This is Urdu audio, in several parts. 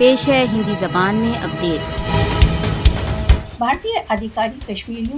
پیش ہے ہندی زبان میں اپڈیٹ۔ بھارتی ادھیکاری کشمیریوں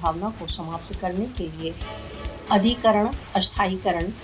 بھاونا کو سماپت کرنے کے لیے ادھیکرن، استھائیکرن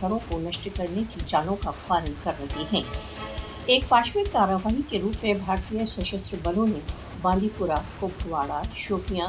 گھروں کو نشٹ کرنے کی چالوں کا پالن کر رہے ہیں۔ ایک پانچویں کارروائی کے روپ میں بھارتی سشستر بلوں نے باندی پورہ، کپواڑہ، شوپیاں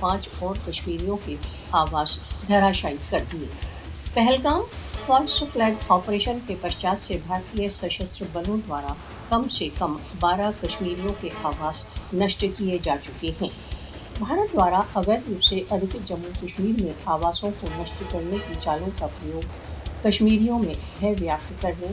5 اور کشمیریوں کے آواس دھراشائی کر دیے۔ پہلگام فالس فلیگ آپریشن کے پشچات سے بھارتی سشستر بلوں دوارا کم سے کم 12 کشمیریوں کے آواس نشٹ کیے جا چکے ہیں۔ بھارت دوارا اویدھ روپ سے ادھکت جموں کشمیر میں آواسوں کو نشٹ کرنے کی چالوں کا پریوگ کشمیریوں میں بھے ویاپت کرنے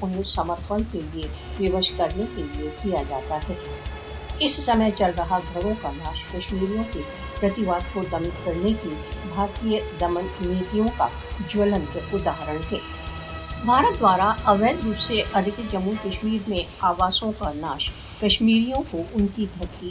انہیں سمرپن کے لیے ووش کرنے کے لیے کیا جاتا ہے۔ اس سمے چل رہا گھروں کا ناش کشمیریوں کے پرتیواد کو دمت کرنے کی بھارتی دمن نیتیوں کا جولنت اداہرن ہے۔ بھارت دوارا اویدھ روپ سے ادھکت جموں کشمیر میں آواسوں کا ناش کشمیریوں کو ان کی دھرتی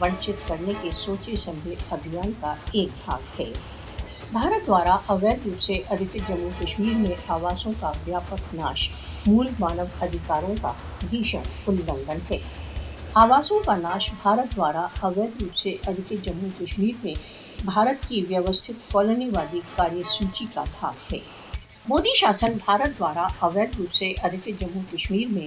ونچت کرنے کے سوچے سمجھے ابھیان کا ایک بھاگ ہے۔ بھارت دوارا اویدھ روپ سے ادھکت جموں کشمیر میں آواسوں کا ویاپک ناش مول مانو ادھیکاروں کا بھیشن النگھن ہے۔ آواسوں کا ناش بھارت دوارا اویدھ روپ سے ادھکت جموں کشمیر میں بھارت کی ویوستھت کالونی وادی کاریہ سوچی کا بھاگ ہے۔ مودی شاسن بھارت دوارا اویدھ روپ سے ادھکت جموں کشمیر میں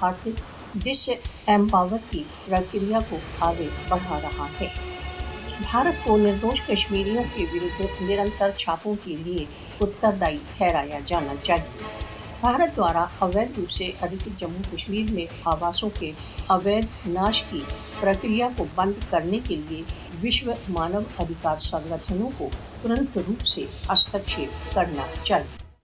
آرتھک ڈس ایمپاور کی پرکریا کو آگے بڑھا رہا ہے۔ بھارت کو نردوش کشمیریوں کے ورد نرنتر چھاپوں کے لیے اتردائی ٹھہرایا جانا چاہیے۔ بھارت دوارا اویدھ روپ سے ادھکت جموں کشمیر میں آواسوں کے اویدھ ناش کی پرکریا کو بند کرنے کے لیے وشو مانو ادھیکار سنگٹھنوں کو ترنت روپ سے ہستکشیپ کرنا چاہیے۔